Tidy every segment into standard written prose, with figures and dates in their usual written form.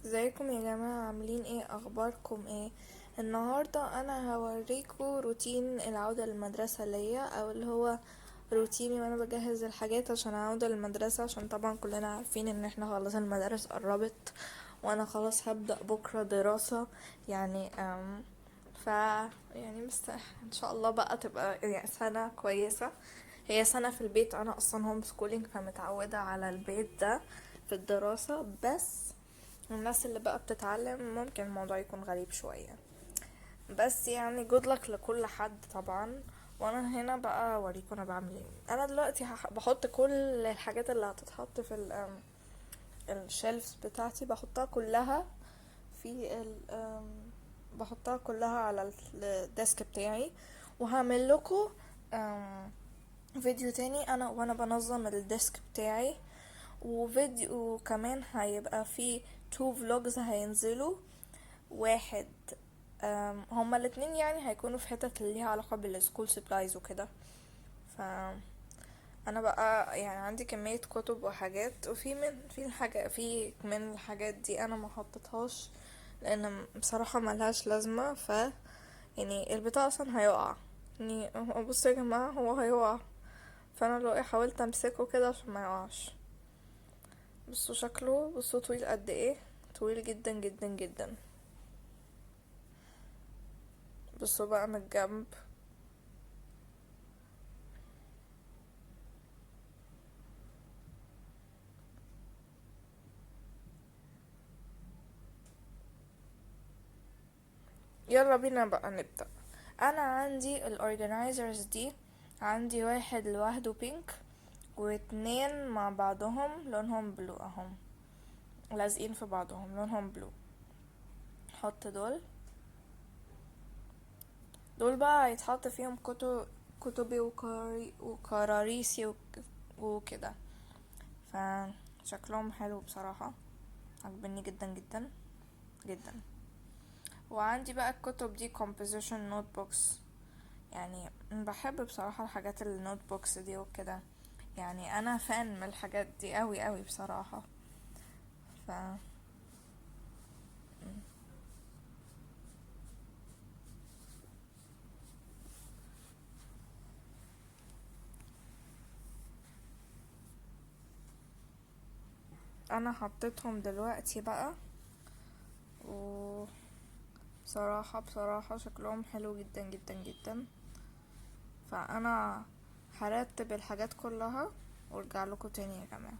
ازيكم يا جماعة؟ عاملين ايه؟ اخباركم ايه؟ النهاردة انا هوريكم روتين العودة للمدرسة ليا، او اللي هو روتيني وانا بجهز الحاجات عشان العودة للمدرسة، عشان طبعا كلنا عارفين ان احنا خلاص المدارس قربت، وانا خلاص هبدأ بكرة دراسة. يعني ف يعني ان شاء الله بقى تبقى يعني سنة كويسة. هي سنة في البيت، انا اصلا هوم سكولينج فمتعودة على البيت ده في الدراسة. بس الناس اللي بقى بتتعلم ممكن الموضوع يكون غريب شوية، بس يعني good luck لكل حد طبعا. وانا هنا بقى اوريكم انا بعمل ايه. انا دلوقتي بحط كل الحاجات اللي هتتحط في الشيلفز بتاعتي، بحطها كلها في بحطها كلها على الديسك بتاعي. وهعمل لكم فيديو تاني انا وانا بنظم الديسك بتاعي، وفيديو كمان هيبقى فيه 2 فلوجز هينزلوا. واحد هما الاتنين يعني هيكونوا في حتت اللي ليها علاقة بالسكول سبلايز وكده. ف انا بقى يعني عندي كمية كتب وحاجات، وفي في من الحاجات دي انا ما حطيتهاش لان بصراحة ملهاش لازمة. يعني البتاع اصلا هيقع. يعني بصوا يا جماعة، هو هيقع. فانا لو حاولت امسكه كده عشان ما يقعش. بصوا شكله، بصوا طويل قد ايه، طويل جدا جدا جدا. بصوا بقى من الجنب. يلا بينا بقى نبدأ. انا عندي الاورجنايزرز دي، عندي واحد لوحده بينك، واتنين مع بعضهم لونهم بلو اهم، لازقين في بعضهم لونهم بلو. حط دول بقى هيتحط فيهم كتبي وكراريسي وكده. فشكلهم حلو بصراحة، عجبني جدا جدا جدا. وعندي بقى الكتب دي composition notebooks. يعني بحب بصراحة الحاجات النوت بوكس دي وكده، يعني انا فان من الحاجات دي قوي قوي بصراحة. ف انا حطيتهم دلوقتي بقى، بصراحة شكلهم حلو جدا جدا جدا. فانا هرتب الحاجات كلها وارجع لكم تاني يا جماعة.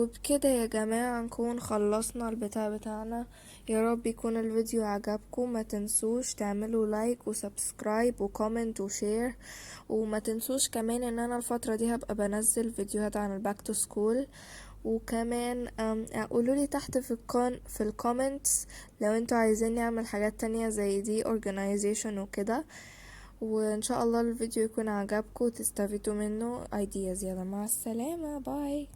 وبكده يا جماعة نكون خلصنا البتاع بتاعنا. يا رب يكون الفيديو عجبكم. ما تنسوش تعملوا لايك وسبسكرايب وكومنت وشير، وما تنسوش كمان ان انا الفترة دي هبقى بنزل فيديوهات عن الباك تو سكول. وكمان قولوا لي تحت في الكومنتس لو انتوا عايزين اعمل حاجات تانية زي دي organization وكده. وان شاء الله الفيديو يكون عجبكم وتستفيدوا منه ideas. يلا مع السلامة، باي.